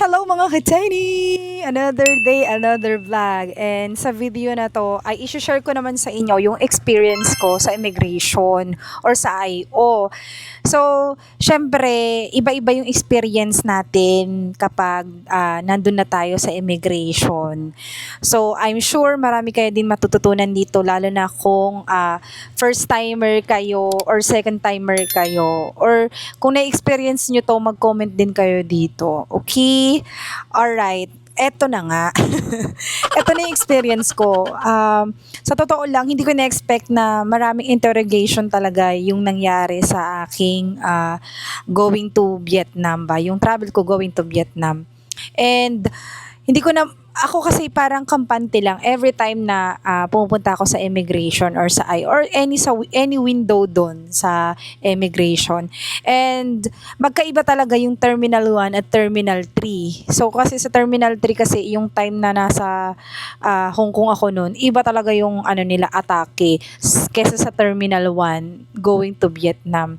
Hello mga ka-tiny! Another day, another vlog. And sa video na to, ay isi-share ko naman sa inyo yung experience ko sa immigration or sa IO. So, syempre, iba-iba yung experience natin kapag nandun na tayo sa immigration. So, I'm sure marami kayo din matututunan dito, lalo na kung first timer kayo or second timer kayo. Or kung na-experience nyo to, mag-comment din kayo dito. Okay? Alright. Eto na nga. Eto na yung experience ko. Sa totoo lang, hindi ko na-expect na maraming interrogation talaga yung nangyari sa aking going to Vietnam ba? Yung travel ko going to Vietnam. And hindi ko na, ako kasi parang kampante lang every time na pumupunta ako sa immigration or sa or any window doon sa immigration. And magkaiba talaga yung Terminal 1 at Terminal 3. So kasi sa Terminal 3 kasi yung time na nasa Hong Kong ako noon, iba talaga yung ano nila atake kesa sa Terminal 1 going to Vietnam.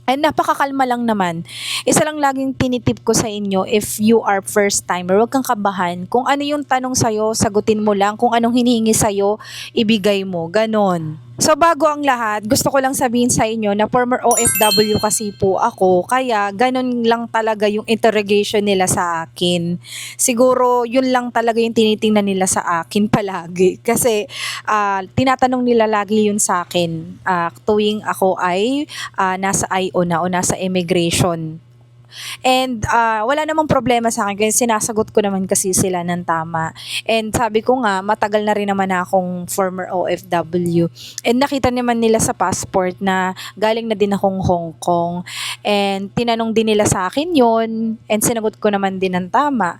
And napakakalma lang naman. Isa lang laging tinitip ko sa inyo, if you are first timer, huwag kang kabahan. Kung ano yung tanong sa'yo, sagutin mo lang. Kung anong hinihingi sa'yo, ibigay mo. Ganon. So bago ang lahat, gusto ko lang sabihin sa inyo na former OFW kasi po ako, kaya ganon lang talaga yung interrogation nila sa akin. Siguro yun lang talaga yung tinitingnan nila sa akin palagi. Kasi tinatanong nila lagi yun sa akin tuwing ako ay nasa IO na o nasa immigration. And wala namang problema sa akin kasi sinasagot ko naman kasi sila ng tama. And sabi ko nga, matagal na rin naman akong former OFW. And nakita naman nila sa passport na galing na din akong Hong Kong. And tinanong din nila sa akin yon and sinagot ko naman din ng tama.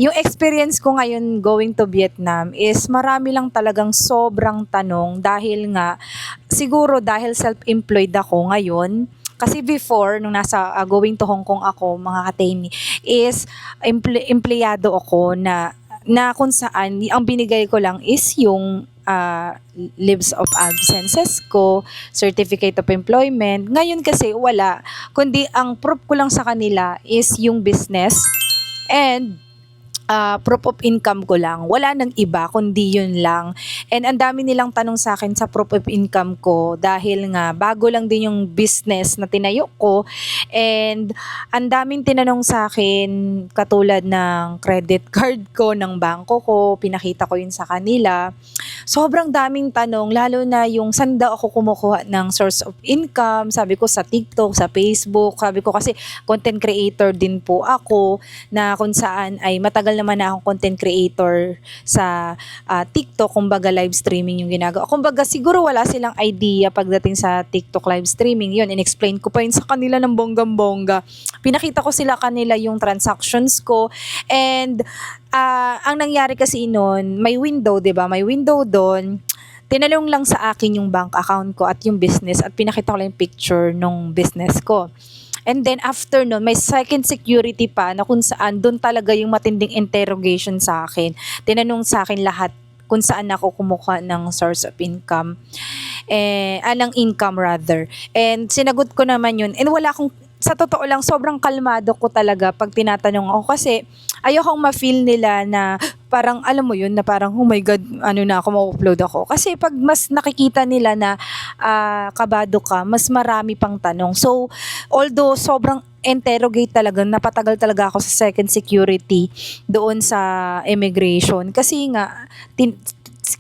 Yung experience ko ngayon going to Vietnam is marami lang talagang sobrang tanong dahil nga, siguro dahil self-employed ako ngayon. Kasi before, nung nasa going to Hong Kong ako, mga ka-tiny, is empleyado ako na kung saan, ang binigay ko lang is yung leaves of absences ko, certificate of employment. Ngayon kasi wala, kundi ang proof ko lang sa kanila is yung business and proof of income ko lang. Wala nang iba, kundi yun lang. And ang dami nilang tanong sa akin sa proof of income ko dahil nga bago lang din yung business na tinayo ko. And ang daming tinanong sa akin katulad ng credit card ko, ng bangko ko, pinakita ko yun sa kanila. Sobrang daming tanong, lalo na yung saan daw ako kumukuha ng source of income. Sabi ko sa TikTok, sa Facebook. Sabi ko kasi content creator din po ako na kung saan ay matagal naman na akong content creator sa TikTok, kumbaga live streaming yung ginagawa. Kumbaga siguro wala silang idea pagdating sa TikTok live streaming. Yun, in-explain ko pa yun sa kanila ng bonggang-bongga. Pinakita ko sila kanila yung transactions ko and ang nangyari kasi noon, may window, 'di ba? May window doon. Tinanong lang sa akin yung bank account ko at yung business at pinakita ko lang yung picture nung business ko. And then after nun, may second security pa na kung saan doon talaga yung matinding interrogation sa akin. Tinanong sa akin lahat kung saan ako kumukuha ng source of income. Ng income rather. And sinagot ko naman yun. And wala akong, sa totoo lang, sobrang kalmado ko talaga pag tinatanong ako kasi ayokong ma-feel nila na parang alam mo yun na parang oh my god ano na ako ma-upload ako kasi pag mas nakikita nila na kabado ka mas marami pang tanong. So although sobrang interrogate talaga, napatagal talaga ako sa second security doon sa immigration kasi nga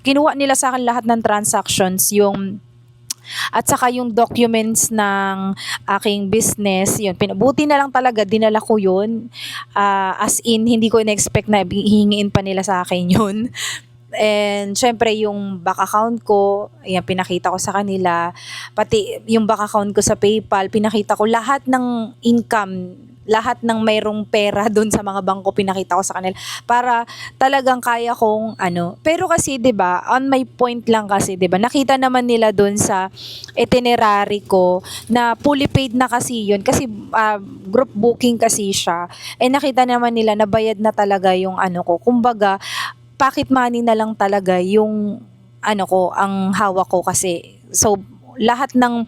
kinuha nila sa akin lahat ng transactions, yung at saka yung documents ng aking business, yun, pinabuti na lang talaga, dinala ko yun. As in, hindi ko na-expect na hihingiin pa nila sa akin yun. And syempre yung bank account ko, ayan, pinakita ko sa kanila. Pati yung bank account ko sa PayPal, pinakita ko lahat ng income, lahat ng mayroong pera doon sa mga bangko, pinakita ko sa kanila para talagang kaya kong ano. Pero kasi 'di ba, on my point lang kasi 'di ba, nakita naman nila doon sa itinerary ko na fully paid na kasi 'yun kasi group booking kasi siya. Nakita naman nila na bayad na talaga yung ano ko. Kumbaga, pocket money na lang talaga yung ano ko, ang hawak ko kasi. So lahat ng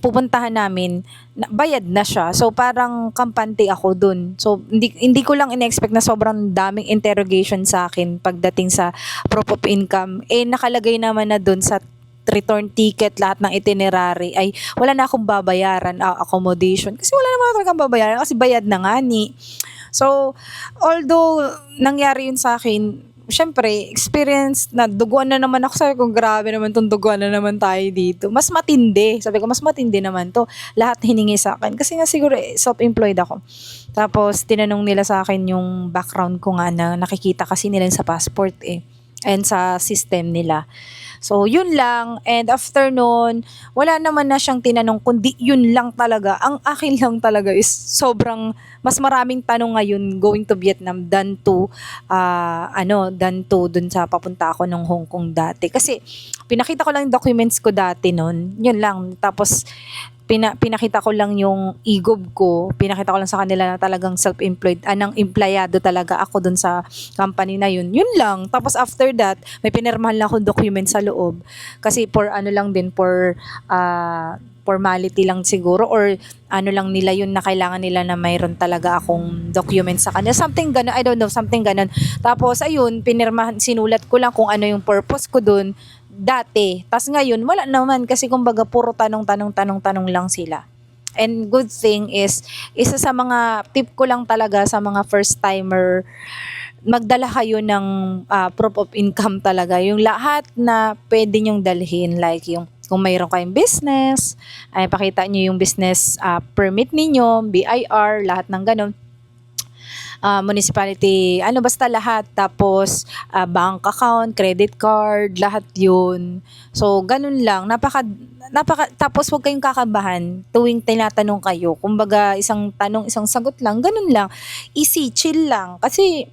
pupuntahan namin, bayad na siya. So, parang kampante ako dun. So, hindi ko lang in-expect na sobrang daming interrogation sa akin pagdating sa proof of income. Nakalagay naman na dun sa return ticket, lahat ng itinerary ay wala na akong babayaran, accommodation. Kasi wala naman talagang babayaran kasi bayad na nga ni. So, although nangyari yun sa akin, syempre, experience na duguan na naman ako. Sabi ko, grabe naman tong duguan na naman tayo dito. Mas matindi. Sabi ko, mas matindi naman to. Lahat hiningi sa akin. Kasi nga siguro, self-employed ako. Tapos, tinanong nila sa akin yung background ko nga na nakikita kasi nila sa passport and sa system nila. So, yun lang. And after nun, wala naman na siyang tinanong, kundi yun lang talaga. Ang akin lang talaga is sobrang, mas maraming tanong ngayon going to Vietnam than to dun sa papunta ako ng Hong Kong dati. Kasi, pinakita ko lang yung documents ko dati nun. Yun lang. Tapos, pinakita ko lang yung e-gob ko, pinakita ko lang sa kanila na talagang self-employed, ng empleyado talaga ako dun sa company na yun. Yun lang. Tapos after that, may pinirmahan lang akong document sa loob. Kasi for formality lang siguro or lang nila yun na kailangan nila na mayroon talaga akong document sa kanila. Something ganun, I don't know, something ganun. Tapos ayun, pinirmahan, sinulat ko lang kung ano yung purpose ko dun dati. Tas ngayon, wala naman kasi kumbaga puro tanong lang sila. And good thing is, isa sa mga tip ko lang talaga sa mga first timer, magdala kayo ng proof of income talaga. Yung lahat na pwede nyong dalhin, like yung kung mayroon kayong business, ay pakita nyo yung business permit ninyo, BIR, lahat ng ganun. Municipality, basta lahat. Tapos, bank account, credit card, lahat yun. So, ganun lang. Tapos huwag kayong kakabahan tuwing tinatanong kayo. Kumbaga, isang tanong, isang sagot lang. Ganun lang. Easy, chill lang. Kasi,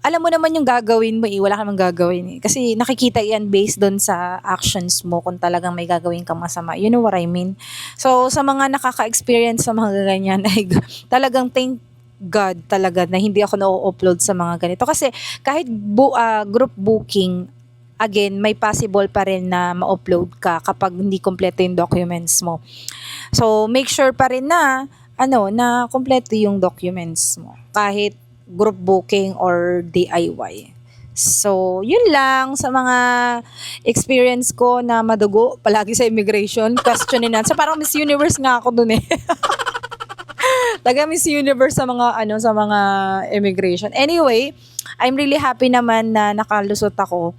alam mo naman yung gagawin mo wala kang gagawin Kasi nakikita yan based doon sa actions mo kung talagang may gagawin kang masama. You know what I mean? So, sa mga nakaka-experience sa mga ganyan, ay talagang thank God talaga na hindi ako na-upload sa mga ganito. Kasi kahit group booking, again, may possible pa rin na ma-upload ka kapag hindi kompleto yung documents mo. So, make sure pa rin na, na kompleto yung documents mo. Kahit group booking or DIY. So, yun lang sa mga experience ko na madugo palagi sa immigration. Questionin natin. So, parang Miss Universe nga ako dun Taga Miss Universe sa mga immigration. Anyway, I'm really happy naman na nakalusot ako.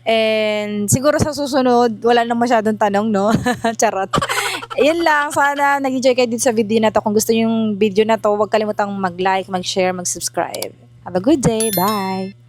And siguro sa susunod, wala nang masyadong tanong, no? Charot. Yun lang, sana nag-enjoy kayo dito sa video na to. Kung gusto niyo yung video na to, huwag kalimutang mag-like, mag-share, mag-subscribe. Have a good day. Bye!